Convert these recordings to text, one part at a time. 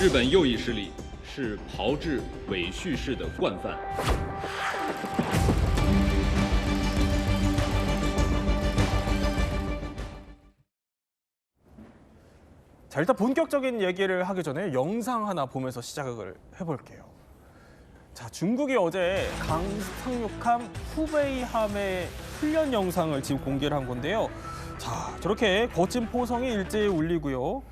日本右翼势力是炮制伪叙事的惯犯。 자, 일단 본격적인 얘기를 하기 전에 영상 하나 보면서 시작을 해볼게요. 자, 중국이 어제 강상륙함 후베이함의 훈련 영상을 지금 공개를 한 건데요. 자, 저렇게 거친 포성이 일제히 울리고요.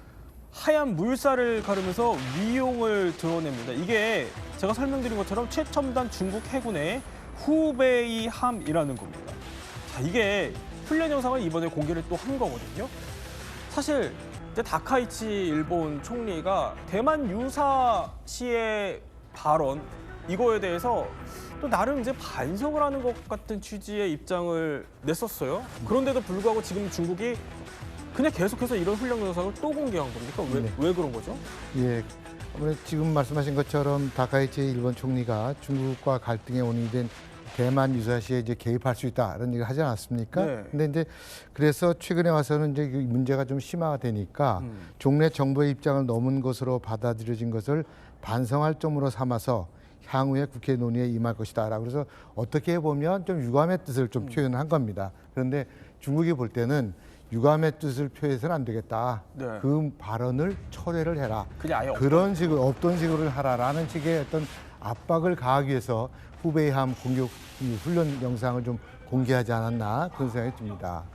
하얀 물살을 가르면서 위용을 드러냅니다. 이게 제가 설명드린 것처럼 최첨단 중국 해군의 후베이함이라는 겁니다. 자, 이게 훈련 영상을 이번에 공개를 또 한 거거든요. 사실 이제 다카이치 일본 총리가 대만 유사시의 발언 이거에 대해서 또 나름 이제 반성을 하는 것 같은 취지의 입장을 냈었어요. 그런데도 불구하고 지금 중국이 그냥 계속해서 이런 훈련 영상을 또 공개한 겁니까? 왜 그런 거죠? 예, 아무래도 지금 말씀하신 것처럼 다카이치 일본 총리가 중국과 갈등의 원인이 된 대만 유사시에 이제 개입할 수 있다 이런 얘기를 하지 않았습니까? 네. 근데 이제 그래서 최근에 와서는 이제 문제가 좀 심화가 되니까 종래 정부의 입장을 넘은 것으로 받아들여진 것을 반성할 점으로 삼아서 향후에 국회 논의에 임할 것이다라고 그래서 어떻게 보면 좀 유감의 뜻을 좀 표현한 겁니다. 그런데 중국이 볼 때는 유감의 뜻을 표해서는 안 되겠다. 네. 그 발언을 철회를 해라. 그냥 아예 그런 식으로 없던 식으로 하라라는 식의 어떤 압박을 가하기 위해서 후베이함 공격 훈련 영상을 좀 공개하지 않았나 그런 생각이 듭니다.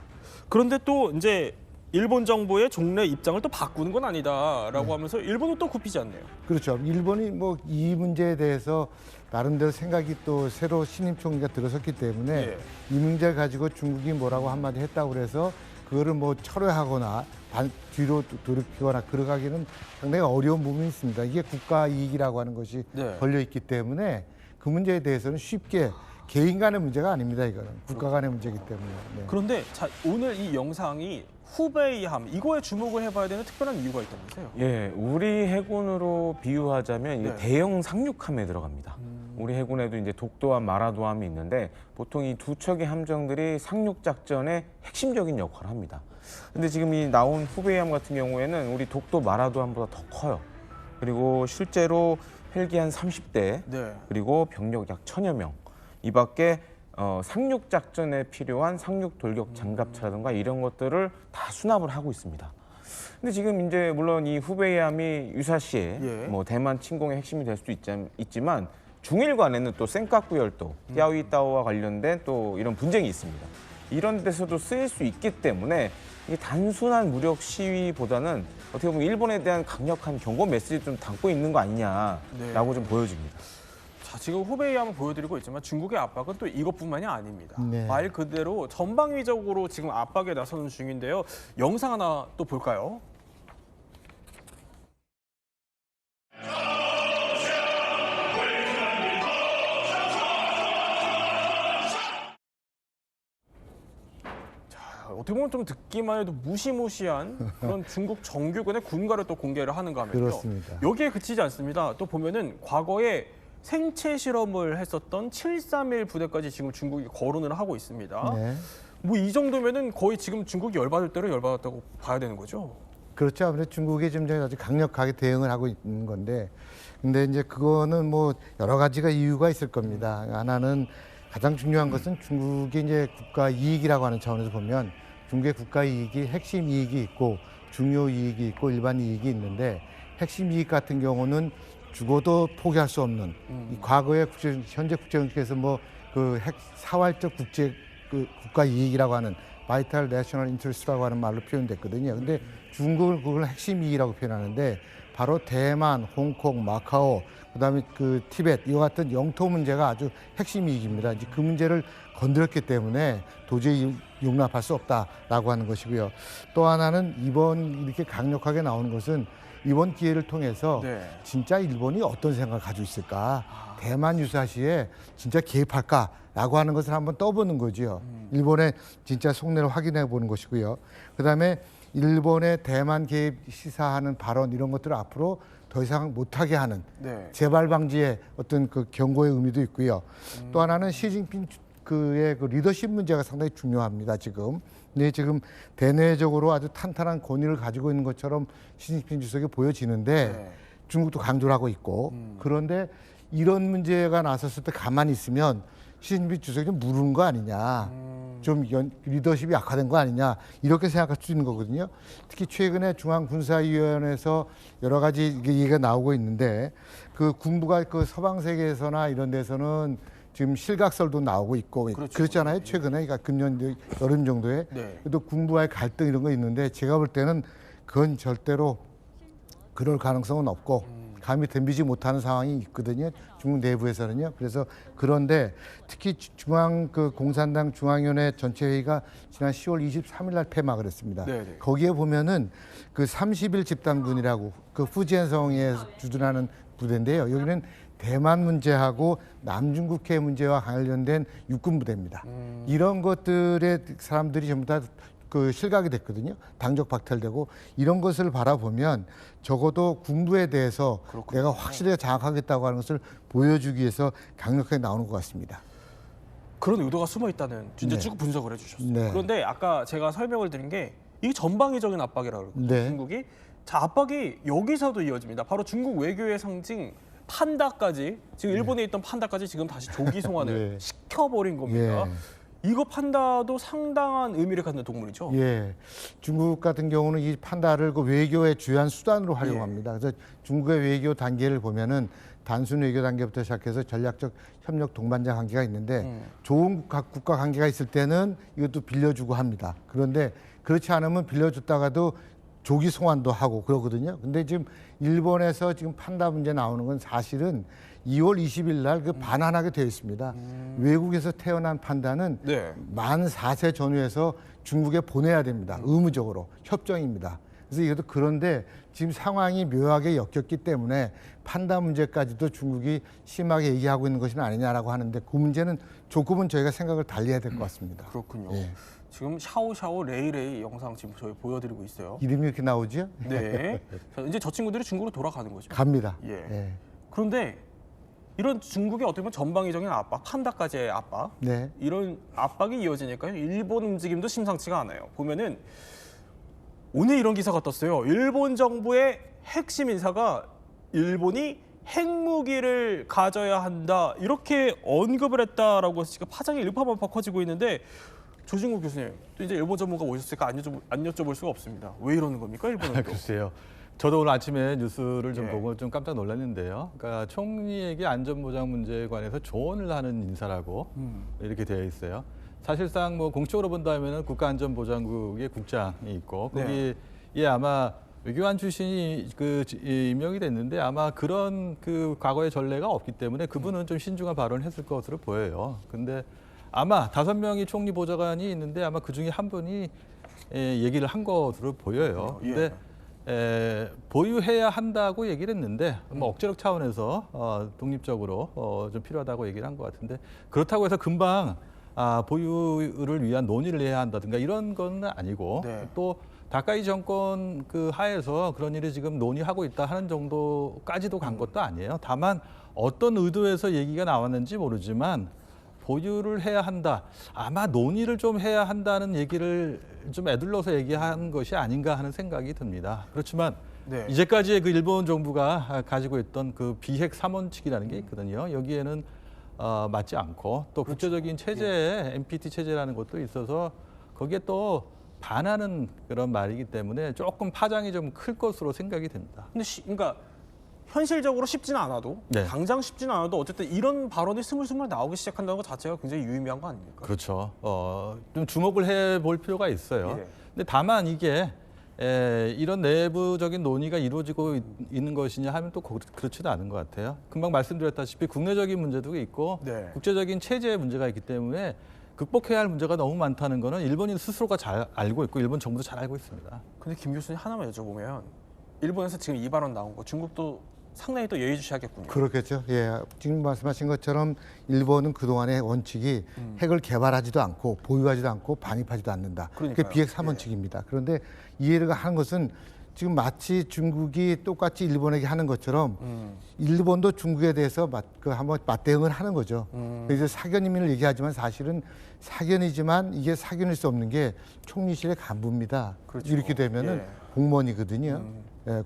그런데 또 이제 일본 정부의 종래 입장을 또 바꾸는 건 아니다라고 하면서 일본은 또 굽히지 않네요. 그렇죠. 일본이 뭐 이 문제에 대해서 나름대로 생각이 또 새로 신임 총리가 들어섰기 때문에 예. 이 문제를 가지고 중국이 뭐라고 한마디 했다고 그래서 그거를 뭐 철회하거나 뒤로 돌이키거나 그러가기는 상당히 어려운 부분이 있습니다. 이게 국가 이익이라고 하는 것이 네. 걸려 있기 때문에 그 문제에 대해서는 쉽게 개인 간의 문제가 아닙니다. 이거는 국가 간의 문제이기 때문에. 네. 그런데 자, 오늘 이 영상이 후베이함 이거에 주목을 해봐야 되는 특별한 이유가 있다면서요? 예, 우리 해군으로 비유하자면 이게 네. 대형 상륙함에 들어갑니다. 우리 해군에도 이제 독도함, 마라도함이 있는데 보통 이 두 척의 함정들이 상륙 작전의 핵심적인 역할을 합니다. 근데 지금 이 나온 후베이함 같은 경우에는 우리 독도, 마라도함보다 더 커요. 그리고 실제로 헬기 한 30대, 네. 그리고 병력 약 1000여 명. 이 밖에 상륙 작전에 필요한 상륙 돌격 장갑차라든가 이런 것들을 다 수납을 하고 있습니다. 근데 지금 이제 물론 이 후베이함이 유사시에 예. 뭐 대만 침공의 핵심이 될 수도 있지만 중일관에는 또 센카쿠 열도, 띠아오이따오와 관련된 또 이런 분쟁이 있습니다. 이런 데서도 쓰일 수 있기 때문에 이게 단순한 무력 시위보다는 어떻게 보면 일본에 대한 강력한 경고 메시지를 좀 담고 있는 거 아니냐라고 좀 보여집니다. 자, 지금 후베이함을 보여드리고 있지만 중국의 압박은 또 이것뿐만이 아닙니다. 네. 말 그대로 전방위적으로 지금 압박에 나서는 중인데요. 영상 하나 또 볼까요? 어떻게 보면 좀 듣기만 해도 무시무시한 그런 중국 정규군의 군가를 또 공개를 하는가 하면요. 그렇습니다. 여기에 그치지 않습니다. 또 보면은 과거에 생체 실험을 했었던 731 부대까지 지금 중국이 거론을 하고 있습니다. 네. 뭐 이 정도면은 거의 지금 중국이 열받을 대로 열받았다고 봐야 되는 거죠. 그렇죠. 아무래도 중국이 지금 아주 강력하게 대응을 하고 있는 건데, 근데 이제 그거는 뭐 여러 가지가 이유가 있을 겁니다. 하나는 가장 중요한 것은 중국의 이제 국가 이익이라고 하는 차원에서 보면 중국의 국가 이익이 핵심 이익이 있고 중요 이익이 있고 일반 이익이 있는데 핵심 이익 같은 경우는 죽어도 포기할 수 없는 이 과거의 현재 국제 정치에서 뭐 그 사활적 국가 이익이라고 하는 바이탈 내셔널 인터레스트라고 하는 말로 표현됐거든요. 근데 중국은 그걸 핵심 이익이라고 표현하는데 바로 대만, 홍콩, 마카오, 그다음에 그 티벳 이와 같은 영토 문제가 아주 핵심 이익입니다. 이제 그 문제를 건드렸기 때문에 도저히 용납할 수 없다라고 하는 것이고요. 또 하나는 이번 이렇게 강력하게 나오는 것은 이번 기회를 통해서 네. 진짜 일본이 어떤 생각을 가지고 있을까? 대만 유사시에 진짜 개입할까라고 하는 것을 한번 떠보는 거죠. 일본의 진짜 속내를 확인해 보는 것이고요. 그다음에 일본의 대만 개입 시사하는 발언 이런 것들을 앞으로 더 이상 못하게 하는 네. 재발 방지의 어떤 그 경고의 의미도 있고요. 또 하나는 시진핑 그의 그 리더십 문제가 상당히 중요합니다. 지금. 근데 지금 대내적으로 아주 탄탄한 권위를 가지고 있는 것처럼 시진핑 주석이 보여지는데 네. 중국도 강조를 하고 있고 그런데 이런 문제가 나섰을 때 가만히 있으면 시진핑 주석이 좀 무른 거 아니냐, 좀 리더십이 약화된 거 아니냐 이렇게 생각할 수 있는 거거든요. 특히 최근에 중앙군사위원회에서 여러 가지 얘기가 나오고 있는데 그 군부가 그 서방 세계에서나 이런 데서는 지금 실각설도 나오고 있고 그렇죠. 그렇잖아요. 최근에 그러니까 금년 여름 정도에 네. 또 군부와의 갈등 이런 거 있는데 제가 볼 때는 그건 절대로 그럴 가능성은 없고 감히 덤비지 못하는 상황이 있거든요. 중국 내부에서는요. 그래서 그런데 특히 중앙 그 공산당 중앙위원회 전체 회의가 지난 10월 23일 날 폐막을 했습니다. 네네. 거기에 보면은 그 30일 집단군이라고 그 후지엔성에 주둔하는 부대인데요. 여기는 대만 문제하고 남중국해 문제와 관련된 육군 부대입니다. 이런 것들의 사람들이 전부 다 그 실각이 됐거든요. 당적 박탈되고 이런 것을 바라보면 적어도 군부에 대해서 그렇군요. 내가 확실하게 장악하겠다고 하는 것을 보여주기 위해서 강력하게 나오는 것 같습니다. 그런 의도가 숨어 있다는 이제 네. 쭉 분석을 해주셨어요. 네. 그런데 아까 제가 설명을 드린 게 이게 전방위적인 압박이라고 그러거든요. 네. 중국이. 자, 압박이 여기서도 이어집니다. 바로 중국 외교의 상징 판다까지 지금 일본에 있던 판다까지 지금 다시 조기 송환을 네. 시켜버린 겁니다. 예. 이거 판다도 상당한 의미를 갖는 동물이죠. 예, 중국 같은 경우는 이 판다를 그 외교의 주요한 수단으로 활용합니다. 그래서 중국의 외교 단계를 보면은 단순 외교 단계부터 시작해서 전략적 협력 동반자 관계가 있는데 좋은 각 국가 관계가 있을 때는 이것도 빌려주고 합니다. 그런데 그렇지 않으면 빌려줬다가도 조기 송환도 하고 그러거든요. 근데 지금 일본에서 지금 판다 문제 나오는 건 사실은 2월 20일 날 그 반환하게 되어 있습니다. 외국에서 태어난 판다는 네. 만 4세 전후에서 중국에 보내야 됩니다. 의무적으로 협정입니다. 그래서 이것도 그런데 지금 상황이 묘하게 엮였기 때문에 판다 문제까지도 중국이 심하게 얘기하고 있는 것이 아니냐라고 하는데 그 문제는 조금은 저희가 생각을 달리해야 될 것 같습니다. 그렇군요. 예. 지금 샤오샤오 레이레이 영상 지금 저희 보여드리고 있어요. 이름이 이렇게 나오죠? 네. 자, 이제 저 친구들이 중국으로 돌아가는 거죠. 갑니다. 예. 예. 그런데 이런 중국의 어떻게 보면 전방위적인 압박, 판다까지의 압박, 네. 이런 압박이 이어지니까요. 일본 움직임도 심상치가 않아요. 보면은 오늘 이런 기사가 떴어요. 일본 정부의 핵심 인사가 일본이 핵무기를 가져야 한다 이렇게 언급을 했다라고 해서 지금 파장이 일파만파 커지고 있는데 조진국 교수님, 또 이제 일본 전문가 오셨으니까 안 여쭤볼 수가 없습니다. 왜 이러는 겁니까, 일본은 또? 글쎄요. 저도 오늘 아침에 뉴스를 좀 예. 보고 좀 깜짝 놀랐는데요. 그러니까 총리에게 안전보장 문제에 관해서 조언을 하는 인사라고 이렇게 되어 있어요. 사실상 뭐 공적으로 본다면은 국가안전보장국의 국장이 있고 네. 거기에 아마 외교관 출신이 임명이 됐는데 아마 그런 그 과거의 전례가 없기 때문에 그분은 좀 신중한 발언을 했을 것으로 보여요. 근데 아마 5명이 총리 보좌관이 있는데 아마 그 중에 한 분이 얘기를 한 것으로 보여요. 예. 근데 보유해야 한다고 얘기를 했는데 뭐 억제력 차원에서 독립적으로 좀 필요하다고 얘기를 한 것 같은데 그렇다고 해서 금방 보유를 위한 논의를 해야 한다든가 이런 건 아니고 네. 또 다카이 정권 그 하에서 그런 일이 지금 논의하고 있다 하는 정도까지도 간 것도 아니에요. 다만 어떤 의도에서 얘기가 나왔는지 모르지만 보유를 해야 한다. 아마 논의를 좀 해야 한다는 얘기를 좀 애둘러서 얘기한 것이 아닌가 하는 생각이 듭니다. 그렇지만 네. 이제까지의 그 일본 정부가 가지고 있던 그 비핵 3원칙이라는 게 있거든요. 여기에는 맞지 않고 또 국제적인 체제에 NPT 체제라는 것도 있어서 거기에 또 반하는 그런 말이기 때문에 조금 파장이 좀 클 것으로 생각이 됩니다. 근데 그러니까 현실적으로 쉽지는 않아도 네. 당장 쉽지는 않아도 어쨌든 이런 발언이 스물스물 나오기 시작한다는 것 자체가 굉장히 유의미한 거 아닙니까? 그렇죠. 좀 주목을 해볼 필요가 있어요. 예. 근데 다만 이게 이런 내부적인 논의가 이루어지고 있는 것이냐 하면 또 그렇지도 않은 것 같아요. 금방 말씀드렸다시피 국내적인 문제도 있고 네. 국제적인 체제의 문제가 있기 때문에 극복해야 할 문제가 너무 많다는 거는 일본인 스스로가 잘 알고 있고 일본 정부도 잘 알고 있습니다. 근데 김 교수님 하나만 여쭤보면 일본에서 지금 이 발언 나온 거 중국도 상당히 또 예의주시하겠군요. 그렇겠죠. 예, 지금 말씀하신 것처럼 일본은 그동안의 원칙이 핵을 개발하지도 않고 보유하지도 않고 반입하지도 않는다. 그게 그러니까요. 비핵 3원칙입니다. 그런데 이해를 하는 것은 지금 마치 중국이 똑같이 일본에게 하는 것처럼 일본도 중국에 대해서 한번 맞대응을 하는 거죠. 그래서 사견임을 얘기하지만 사실은 사견이지만 이게 사견일 수 없는 게 총리실의 간부입니다. 그렇죠. 이렇게 되면은 예. 공무원이거든요.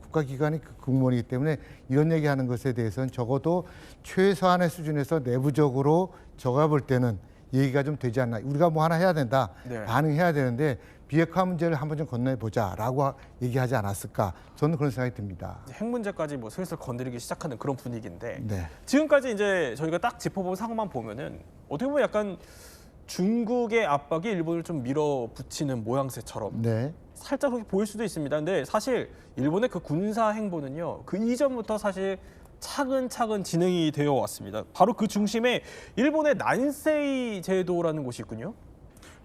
국가기관의 공무원이기 때문에 이런 얘기하는 것에 대해서는 적어도 최소한의 수준에서 내부적으로 제가 볼 때는 얘기가 좀 되지 않나. 우리가 뭐 하나 해야 된다. 네. 반응해야 되는데 비핵화 문제를 한번 좀 건너보자라고 얘기하지 않았을까. 저는 그런 생각이 듭니다. 핵 문제까지 뭐 슬슬 건드리기 시작하는 그런 분위기인데 네. 지금까지 이제 저희가 딱 짚어본 상황만 보면은 어떻게 보면 약간 중국의 압박이 일본을 좀 밀어붙이는 모양새처럼 네. 살짝 그렇게 보일 수도 있습니다. 근데 사실 일본의 그 군사 행보는요, 그 이전부터 사실 차근차근 진행이 되어 왔습니다. 바로 그 중심에 일본의 난세이 제도라는 곳이 있군요.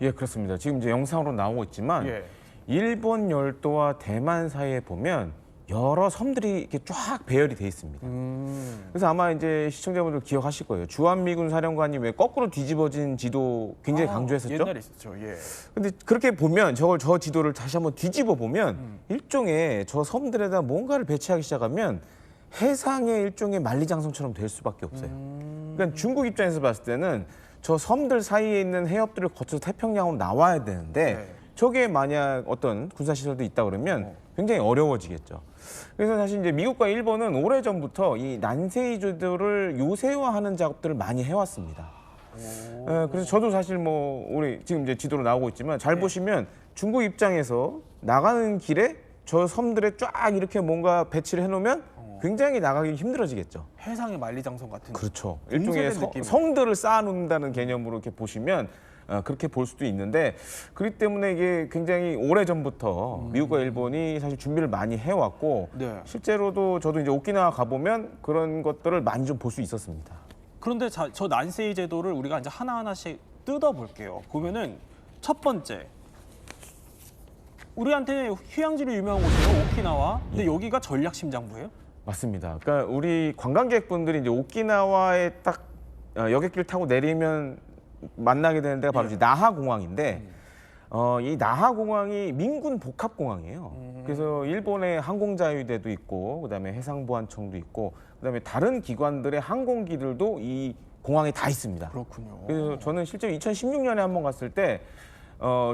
예, 그렇습니다. 지금 이제 영상으로 나오고 있지만 예. 일본 열도와 대만 사이에 보면 여러 섬들이 이렇게 쫙 배열이 돼 있습니다. 그래서 아마 이제 시청자분들 기억하실 거예요. 주한미군 사령관이 왜 거꾸로 뒤집어진 지도 굉장히 강조했었죠. 옛날에 있었죠. 예. 근데 그렇게 보면 저 지도를 다시 한번 뒤집어 보면 일종의 저 섬들에다 뭔가를 배치하기 시작하면 해상의 일종의 만리장성처럼 될 수밖에 없어요. 그러니까 중국 입장에서 봤을 때는 저 섬들 사이에 있는 해협들을 거쳐서 태평양으로 나와야 되는데 네. 저게 만약 어떤 군사시설도 있다 그러면 굉장히 어려워지겠죠. 그래서 사실 이제 미국과 일본은 오래전부터 이 난세이 제도를 요새화하는 작업들을 많이 해왔습니다. 그래서 저도 사실 뭐 우리 지금 이제 지도로 나오고 있지만 잘 보시면 중국 입장에서 나가는 길에 저 섬들에 쫙 이렇게 뭔가 배치를 해놓으면 굉장히 나가기 힘들어지겠죠. 해상의 만리장성 같은. 그렇죠. 일종의 분쇄된 느낌. 성들을 쌓아놓는다는 개념으로 이렇게 보시면 그렇게 볼 수도 있는데 그렇기 때문에 이게 굉장히 오래전부터 미국과 일본이 사실 준비를 많이 해왔고 네. 실제로도 저도 이제 오키나와 가보면 그런 것들을 많이 좀 볼 수 있었습니다. 그런데 저 난세이 제도를 우리가 이제 하나하나씩 뜯어볼게요. 보면은 첫 번째, 우리한테 휴양지로 유명한 곳이에요, 오키나와. 근데 여기가 전략 심장부예요? 맞습니다. 그러니까 우리 관광객분들이 이제 오키나와에 딱 여객길 타고 내리면 만나게 되는 데가 바로 이제 나하 공항인데 이 나하 공항이 민군 복합 공항이에요. 그래서 일본의 항공자유대도 있고 그다음에 해상보안청도 있고 그다음에 다른 기관들의 항공기들도 이 공항에 다 있습니다. 그렇군요. 그래서 저는 실제로 2016년에 한번 갔을 때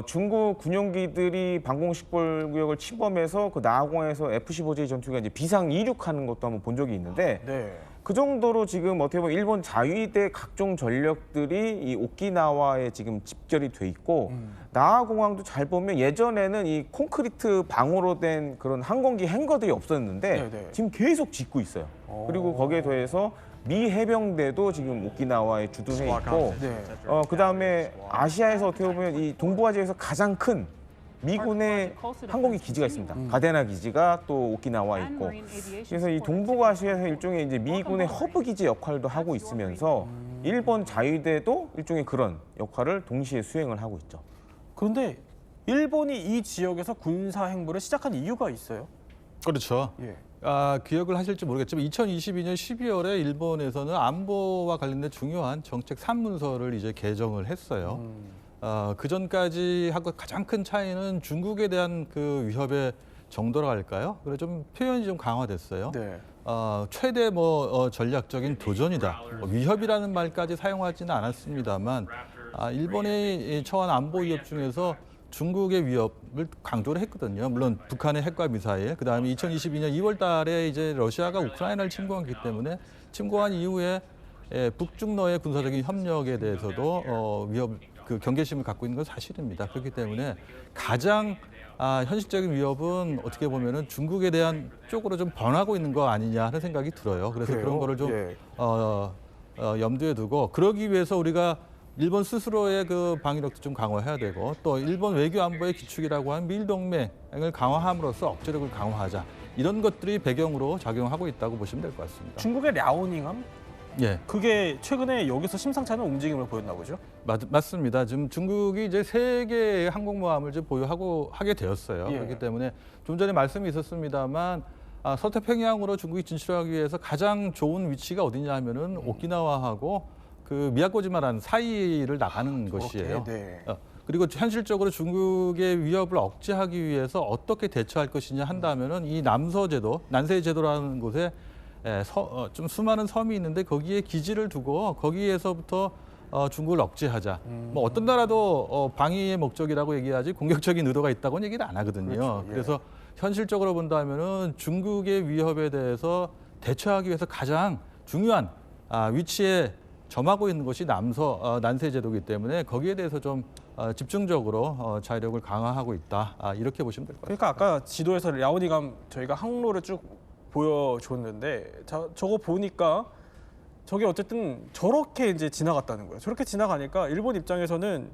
중국 군용기들이 방공식별 구역을 침범해서 그 나하공항에서 F-15J 전투기가 이제 비상 이륙하는 것도 한번 본 적이 있는데 네. 그 정도로 지금 어떻게 보면 일본 자위대 각종 전력들이 이 오키나와에 지금 집결이 돼 있고 나하공항도 잘 보면 예전에는 이 콘크리트 방으로 된 그런 항공기 행거들이 없었는데 네네. 지금 계속 짓고 있어요. 그리고 거기에 더해서 미 해병대도 지금 오키나와에 주둔해 있고 네. 그다음에 아시아에서 어떻게 보면 이 동부아시아에서 가장 큰 미군의 항공기 기지가 있습니다. 가데나 기지가 또 오키나와에 있고 그래서 이 동북아시아에서 일종의 이제 미군의 허브 기지 역할도 하고 있으면서 일본 자위대도 일종의 그런 역할을 동시에 수행을 하고 있죠. 그런데 일본이 이 지역에서 군사 행보를 시작한 이유가 있어요? 그렇죠. 예. 기억을 하실지 모르겠지만 2022년 12월에 일본에서는 안보와 관련된 중요한 정책 3문서를 이제 개정을 했어요. 그 전까지 하고 가장 큰 차이는 중국에 대한 그 위협의 정도라 할까요? 그래 좀 표현이 좀 강화됐어요. 네. 최대 전략적인 도전이다. 위협이라는 말까지 사용하지는 않았습니다만 일본이 처한 안보 위협 중에서 중국의 위협을 강조를 했거든요. 물론 북한의 핵과 미사일, 그다음에 2022년 2월 달에 이제 러시아가 우크라이나를 침공했기 때문에 침공한 이후에 북중러의 군사적인 협력에 대해서도 위협 그 경계심을 갖고 있는 건 사실입니다. 그렇기 때문에 가장 현실적인 위협은 어떻게 보면은 중국에 대한 쪽으로 좀 변하고 있는 거 아니냐 하는 생각이 들어요. 그래서 그래요? 그런 거를 좀 예. 염두에 두고 그러기 위해서 우리가 일본 스스로의 그 방위력도 좀 강화해야 되고 또 일본 외교 안보의 기축이라고 하는 밀동맹을 강화함으로써 억제력을 강화하자 이런 것들이 배경으로 작용하고 있다고 보시면 될 것 같습니다. 중국의 랴오닝함? 예, 그게 최근에 여기서 심상치 않은 움직임을 보였나 보죠? 맞습니다. 지금 중국이 이제 세 개의 항공모함을 이제 하게 되었어요. 예. 그렇기 때문에 좀 전에 말씀이 있었습니다만 서태평양으로 중국이 진출하기 위해서 가장 좋은 위치가 어디냐 하면은 오키나와하고 그 미야코지마라는 사이를 나가는 것이에요. 네. 그리고 현실적으로 중국의 위협을 억제하기 위해서 어떻게 대처할 것이냐 한다면은 이 남서제도, 난세제도라는 곳에 좀 수많은 섬이 있는데 거기에 기지를 두고 거기에서부터 중국을 억제하자. 뭐 어떤 나라도 방위의 목적이라고 얘기하지 공격적인 의도가 있다고는 얘기를 안 하거든요. 그렇죠. 예. 그래서 현실적으로 본다면은 중국의 위협에 대해서 대처하기 위해서 가장 중요한 위치에 점하고 있는 것이 난세 제도이기 때문에 거기에 대해서 좀 집중적으로 자위력을 강화하고 있다. 이렇게 보시면 될 것 같아요. 그러니까 아까 지도에서 랴오닝함 저희가 항로를 쭉 보여줬는데 저거 보니까 저게 어쨌든 저렇게 이제 지나갔다는 거예요. 저렇게 지나가니까 일본 입장에서는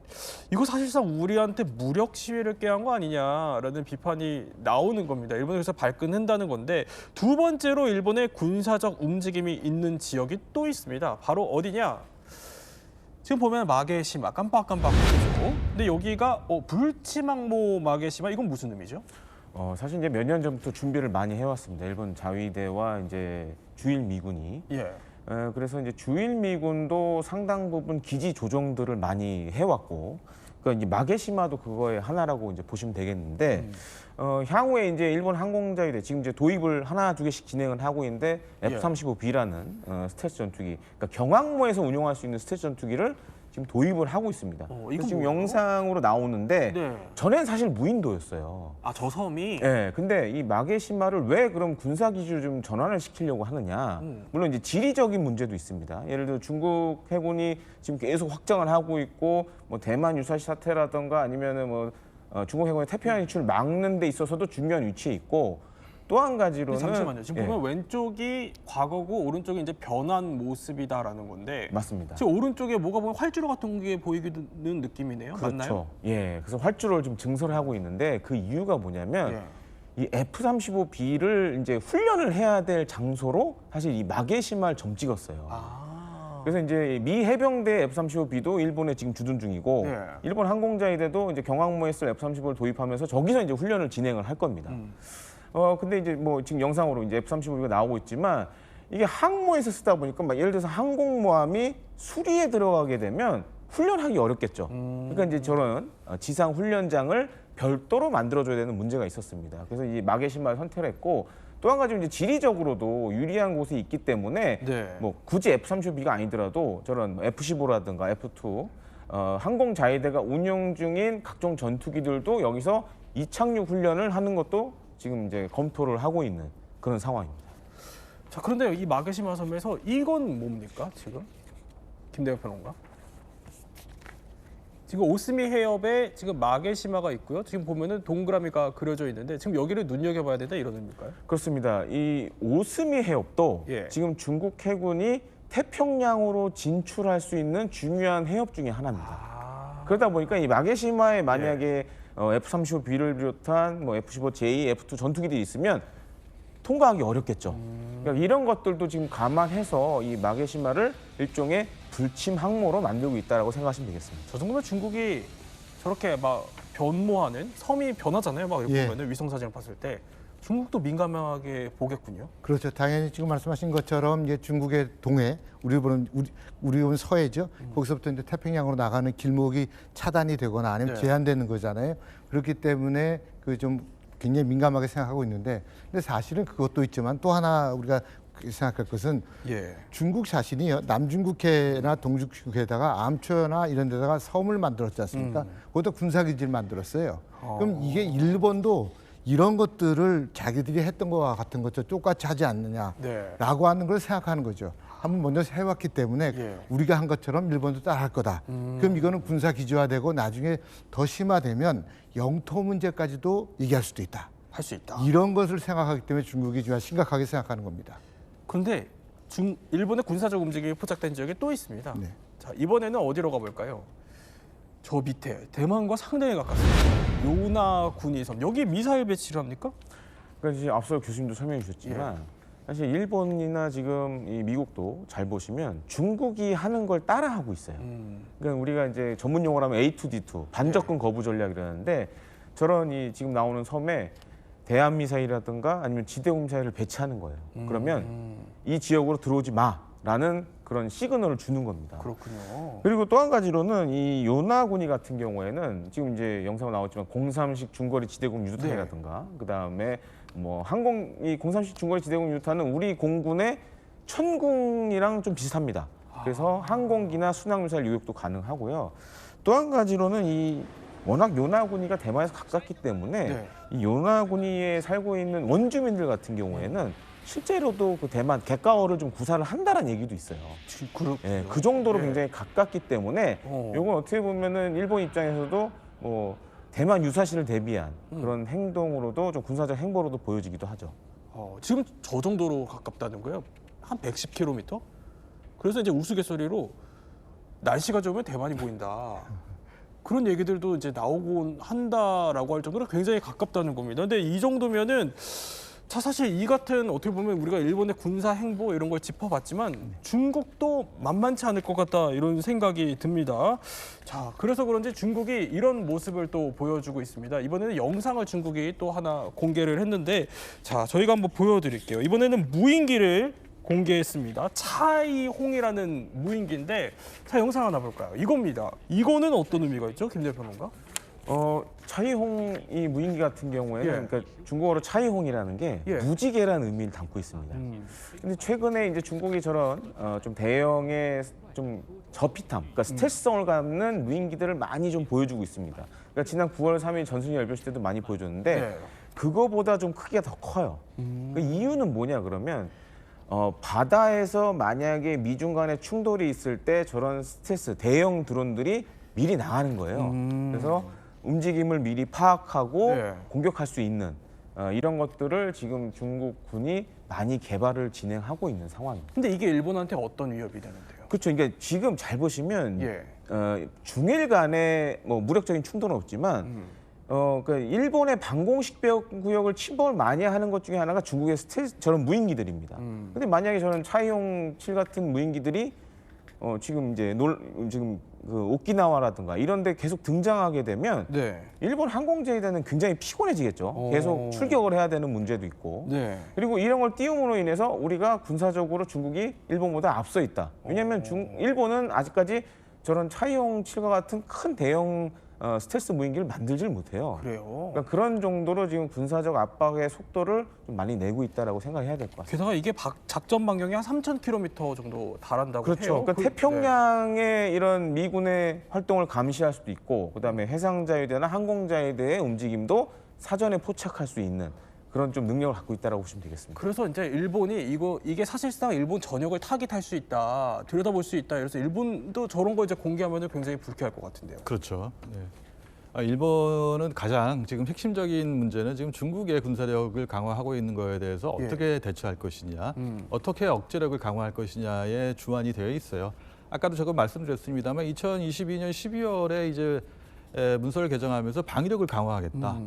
이거 사실상 우리한테 무력 시위를 꾀한 거 아니냐라는 비판이 나오는 겁니다. 일본이 그래서 발끈한다는 건데 두 번째로 일본의 군사적 움직임이 있는 지역이 또 있습니다. 바로 어디냐? 지금 보면 마게시마 깜빡깜빡 보이죠. 근데 여기가 불치망모 마게시마 이건 무슨 의미죠? 사실 이제 몇 년 전부터 준비를 많이 해왔습니다. 일본 자위대와 이제 주일 미군이. 예. 그래서 이제 주일 미군도 상당 부분 기지 조정들을 많이 해왔고, 그러니까 이제 마게시마도 그거의 하나라고 이제 보시면 되겠는데, 향후에 이제 일본 항공자위대 지금 이제 도입을 하나 두 개씩 진행을 하고 있는데 F-35B라는 스텔스 전투기, 그러니까 경항모에서 운용할 수 있는 스텔스 전투기를 지금 도입을 하고 있습니다. 그래서 지금 뭐예요? 영상으로 나오는데 네. 전엔 사실 무인도였어요. 저 섬이 네, 근데 이 마게시마를 왜 그럼 군사 기지로 좀 전환을 시키려고 하느냐? 물론 이제 지리적인 문제도 있습니다. 예를 들어 중국 해군이 지금 계속 확장을 하고 있고, 뭐 대만 유사시 사태라든가 아니면은 뭐 중국 해군의 태평양 진출을 막는 데 있어서도 중요한 위치에 있고, 또 한 가지로는 잠시만요. 지금 보면 왼쪽이 과거고 오른쪽이 이제 변한 모습이다라는 건데 맞습니다. 지금 오른쪽에 뭐가 보면 활주로 같은 게 보이는 느낌이네요. 그렇죠. 맞나요? 예, 그래서 활주로를 좀 증설을 하고 있는데 그 이유가 뭐냐면 예. 이 F-35B를 이제 훈련을 해야 될 장소로 사실 이 마게시마를 점 찍었어요. 그래서 이제 미 해병대 F-35B도 일본에 지금 주둔 중이고, 네. 일본 항공자위대도 이제 경항모에 쓸 F-35를 도입하면서 저기서 이제 훈련을 진행을 할 겁니다. 근데 이제 뭐 지금 영상으로 이제 F-35B가 나오고 있지만 이게 항모에서 쓰다 보니까 막 예를 들어서 항공모함이 수리에 들어가게 되면 훈련하기 어렵겠죠. 그러니까 이제 저런 지상 훈련장을 별도로 만들어줘야 되는 문제가 있었습니다. 그래서 이 마게시마를 선택했고, 또 한 가지 이제 지리적으로도 유리한 곳에 있기 때문에 네. 뭐 굳이 F-35B가 아니더라도 저런 F-15라든가 F-2 항공 자위대가 운용 중인 각종 전투기들도 여기서 이착륙 훈련을 하는 것도 지금 이제 검토를 하고 있는 그런 상황입니다. 자, 그런데 이 마게시마 섬에서 이건 뭡니까 지금? 김대엽 평론가. 지금 오스미 해협에 지금 마게시마가 있고요. 지금 보면은 동그라미가 그려져 있는데 지금 여기를 눈여겨봐야 된다 이런 의미일까요? 그렇습니다. 이 오스미 해협도 예. 지금 중국 해군이 태평양으로 진출할 수 있는 중요한 해협 중에 하나입니다. 그러다 보니까 이 마게시마에 만약에 F-35B를 비롯한 뭐 F-15J, F-2 전투기들이 있으면 통과하기 어렵겠죠. 그러니까 이런 것들도 지금 감안해서 이 마게시마를 일종의 불침 항모로 만들고 있다고 생각하시면 되겠습니다. 저 정도면 중국이 저렇게 막 변모하는 섬이 변하잖아요. 막 이렇게 예. 보면은 위성 사진을 봤을 때 중국도 민감하게 보겠군요. 그렇죠. 당연히 지금 말씀하신 것처럼 이제 중국의 동해, 우리 보는 서해죠. 거기서부터 이제 태평양으로 나가는 길목이 차단이 되거나 아니면 네. 제한되는 거잖아요. 그렇기 때문에 그 좀 굉장히 민감하게 생각하고 있는데, 근데 사실은 그것도 있지만 또 하나 우리가 생각할 것은 예. 중국 자신이 남중국해나 동중국해에다가 암초나 이런 데다가 섬을 만들었지 않습니까? 그것도 군사기지를 만들었어요. 그럼 이게 일본도 이런 것들을 자기들이 했던 거와 같은 것తో 똑같이 하지 않느냐라고 네. 하는 걸 생각하는 거죠. 한번 먼저 해왔기 때문에 예. 우리가 한 것처럼 일본도 따라할 거다. 그럼 이거는 군사 기지화되고 나중에 더 심화되면 영토 문제까지도 얘기할 수도 있다. 할 수 있다. 이런 것을 생각하기 때문에 중국이 지금 심각하게 생각하는 겁니다. 그런데 일본의 군사적 움직임이 포착된 지역이 또 있습니다. 네. 자, 이번에는 어디로 가볼까요? 저 밑에 대만과 상당히 가깝습니다. 요나구니 섬. 여기 미사일 배치를 합니까? 그러니까 이제 앞서 교수님도 설명해 주셨지만 사실 일본이나 지금 이 미국도 잘 보시면 중국이 하는 걸 따라하고 있어요. 그러니까 우리가 이제 전문 용어로 하면 A2D2 반접근 거부 전략이라는데, 저런 이 지금 나오는 섬에 대한 미사일이라든가 아니면 지대공 미사일을 배치하는 거예요. 그러면 이 지역으로 들어오지 마라는 그런 시그널을 주는 겁니다. 그렇군요. 그리고 또 한 가지로는 이 요나구니 같은 경우에는 지금 이제 영상에 나왔지만 03식 중거리 지대공 유도탄이라든가 그다음에 뭐 이 03식 중거리 지대공 유도탄은 우리 공군의 천궁이랑 좀 비슷합니다. 그래서 항공기나 순항미사일 유격도 가능하고요. 또 한 가지로는 이 워낙 요나군이가 대만에서 가깝기 때문에 네. 이 요나군이에 살고 있는 원주민들 같은 경우에는 실제로도 그 대만 객가어를 좀 구사를 한다는 얘기도 있어요. 예, 그 정도로 네. 굉장히 가깝기 때문에 요건 어떻게 보면은 일본 입장에서도 뭐 대만 유사시를 대비한 그런 행동으로도 좀 군사적 행보로도 보여지기도 하죠. 지금 저 정도로 가깝다는 거예요. 한 110km? 그래서 이제 우스갯소리로 날씨가 좋으면 대만이 보인다. 그런 얘기들도 이제 나오곤 한다라고 할 정도로 굉장히 가깝다는 겁니다. 근데 이 정도면은 자, 사실 이 같은 어떻게 보면 우리가 일본의 군사 행보 이런 걸 짚어봤지만 중국도 만만치 않을 것 같다 이런 생각이 듭니다. 자, 그래서 그런지 중국이 이런 모습을 또 보여주고 있습니다. 이번에는 영상을 중국이 또 하나 공개를 했는데 자, 저희가 한번 보여드릴게요. 이번에는 무인기를 공개했습니다. 차이홍이라는 무인기인데 자, 영상 하나 볼까요? 이겁니다. 이거는 어떤 의미가 있죠, 김 대표님과? 차이홍 이 무인기 같은 경우에는 예. 그러니까 중국어로 차이홍이라는 게 예. 무지개라는 의미를 담고 있습니다. 근데 최근에 이제 중국이 저런 좀 대형의 좀 저피탐, 그러니까 스텔스성을 갖는 무인기들을 많이 좀 보여주고 있습니다. 그러니까 지난 9월 3일 전순위 열병식 때도 많이 보여줬는데 네. 그거보다 좀 크기가 더 커요. 그 이유는 뭐냐 그러면 바다에서 만약에 미중 간의 충돌이 있을 때 저런 스텔스 대형 드론들이 미리 나가는 거예요. 그래서 움직임을 미리 파악하고 네. 공격할 수 있는 이런 것들을 지금 중국군이 많이 개발을 진행하고 있는 상황입니다. 근데 이게 일본한테 어떤 위협이 되는데요? 그렇죠. 그러니까 지금 잘 보시면 예. 중일 간의 뭐 무력적인 충돌은 없지만 그러니까 일본의 방공식구역을 침범을 많이 하는 것 중에 하나가 중국의 저런 무인기들입니다. 근데 만약에 저런 차이용 7 같은 무인기들이 지금 이제 지금 그 오키나와라든가 이런 데 계속 등장하게 되면 네. 일본 항공제대는 굉장히 피곤해지겠죠. 계속 출격을 해야 되는 문제도 있고. 네. 그리고 이런 걸 띄움으로 인해서 우리가 군사적으로 중국이 일본보다 앞서 있다. 왜냐하면 일본은 아직까지 저런 차이용 7과 같은 큰 대형 스텔스 무인기를 만들질 못해요. 그래요. 그러니까 그런 정도로 지금 군사적 압박의 속도를 좀 많이 내고 있다라고 생각해야 될 것 같습니다. 게다가 이게 작전 반경이 한 3,000km 정도 달한다고 그렇죠. 해요. 그러니까 태평양의 이런 미군의 활동을 감시할 수도 있고, 그다음에 해상자위대나 항공자위대의 움직임도 사전에 포착할 수 있는 그런 좀 능력을 갖고 있다라고 보시면 되겠습니다. 그래서 이제 일본이 이게 사실상 일본 전역을 타깃할 수 있다, 들여다볼 수 있다. 그래서 일본도 저런 거 이제 공개하면 굉장히 불쾌할 것 같은데요. 그렇죠. 네. 일본은 가장 지금 핵심적인 문제는 지금 중국의 군사력을 강화하고 있는 거에 대해서 어떻게 대처할 것이냐, 어떻게 억제력을 강화할 것이냐에 주안이 되어 있어요. 아까도 제가 말씀드렸습니다만 2022년 12월에 이제 문서를 개정하면서 방위력을 강화하겠다.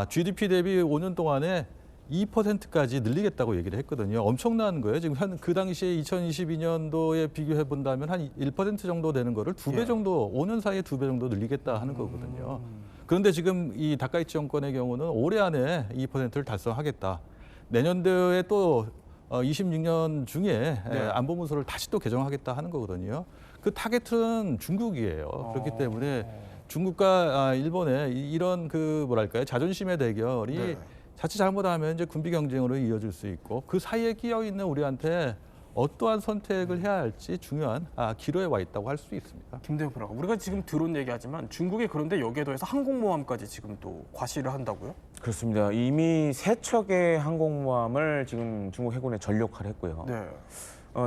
GDP 대비 5년 동안에 2%까지 늘리겠다고 얘기를 했거든요. 엄청난 거예요. 지금 그 당시에 2022년도에 비교해 본다면 한 1% 정도 되는 거를 2배 정도, 5년 사이에 2배 정도 늘리겠다 하는 거거든요. 그런데 지금 이 다카이치 정권의 경우는 올해 안에 2%를 달성하겠다. 내년도에 또 26년 중에 안보 문서를 다시 또 개정하겠다 하는 거거든요. 그 타겟은 중국이에요. 그렇기 때문에 중국과 일본의 이런 그 뭐랄까요, 자존심의 대결이 자칫 잘못하면 이제 군비 경쟁으로 이어질 수 있고, 그 사이에 끼어 있는 우리한테 어떠한 선택을 해야 할지 중요한 기로에 와 있다고 할 수 있습니다. 김대표라, 우리가 지금 드론 얘기하지만 중국이 그런데 여기에 더해서 항공모함까지 지금 또 과시를 한다고요? 그렇습니다. 이미 3척의 항공모함을 지금 중국 해군에 전력화를 했고요. 네.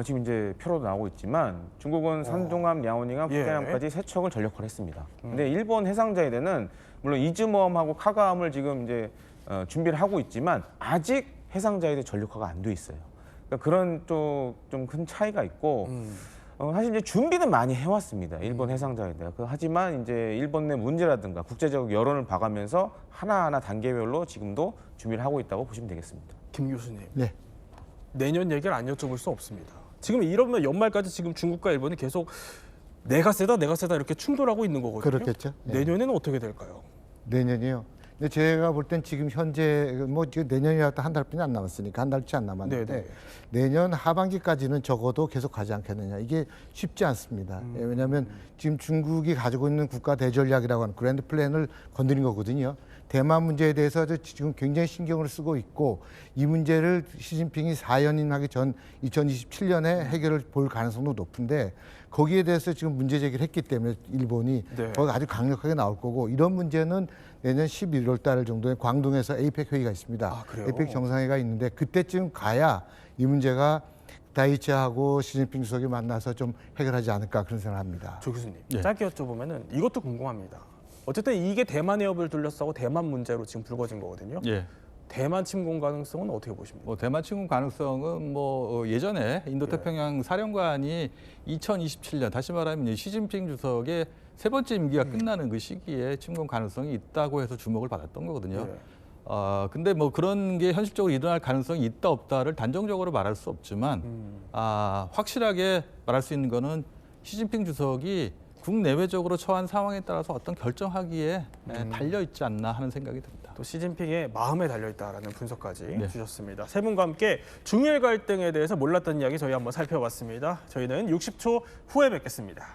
지금 이제 표로도 나오고 있지만 중국은 산둥함, 랴오닝함, 북해함까지 3척을 전력화를 했습니다. 근데 일본 해상자위대는 물론 이즈모함하고 카가함을 지금 이제 준비를 하고 있지만 아직 해상자위대 전력화가 안 돼 있어요. 그러니까 그런 또 좀 큰 차이가 있고 사실 이제 준비는 많이 해왔습니다. 일본 해상자위대가. 하지만 이제 일본 내 문제라든가 국제적 여론을 봐가면서 하나하나 단계별로 지금도 준비를 하고 있다고 보시면 되겠습니다. 김 교수님. 네. 내년 얘기를 안 여쭤볼 수 없습니다. 지금 이러면 연말까지 지금 중국과 일본이 계속 내가 세다 이렇게 충돌하고 있는 거거든요. 그렇겠죠. 내년에는 어떻게 될까요? 내년이요. 근데 제가 볼 땐 지금 현재 뭐 지금 내년이라도 한 달뿐이 안 남았으니까 한 달치 안 남았는데 내년 하반기까지는 적어도 계속 가지 않겠느냐. 이게 쉽지 않습니다. 왜냐하면 지금 중국이 가지고 있는 국가 대전략이라고 하는 그랜드 플랜을 건드린 거거든요. 대만 문제에 대해서 지금 굉장히 신경을 쓰고 있고 이 문제를 시진핑이 4연임하기 전 2027년에 해결을 볼 가능성도 높은데 거기에 대해서 지금 문제 제기를 했기 때문에 일본이 네. 거기 아주 강력하게 나올 거고 이런 문제는 내년 11월 달 정도에 광동에서 에이펙 회의가 있습니다. 아, 그래요? 에이펙 정상회의가 있는데 그때쯤 가야 이 문제가 다이치하고 시진핑 주석이 만나서 좀 해결하지 않을까 그런 생각을 합니다. 조 교수님, 예. 짧게 여쭤보면은 이것도 궁금합니다. 어쨌든 이게 대만 해협을 둘러싸고 대만 문제로 지금 불거진 거거든요. 예. 대만 침공 가능성은 어떻게 보십니까? 뭐 대만 침공 가능성은 예전에 인도태평양 사령관이 2027년 다시 말하면 시진핑 주석의 세 번째 임기가 끝나는 그 시기에 침공 가능성이 있다고 해서 주목을 받았던 거거든요. 예. 근데 뭐 그런 게 현실적으로 일어날 가능성이 있다 없다를 단정적으로 말할 수 없지만 확실하게 말할 수 있는 거는 시진핑 주석이 국내외적으로 처한 상황에 따라서 어떤 결정하기에 달려 있지 않나 하는 생각이 듭니다. 또 시진핑의 마음에 달려있다라는 분석까지 네. 주셨습니다. 세 분과 함께 중일 갈등에 대해서 몰랐던 이야기 저희 한번 살펴봤습니다. 저희는 60초 후에 뵙겠습니다.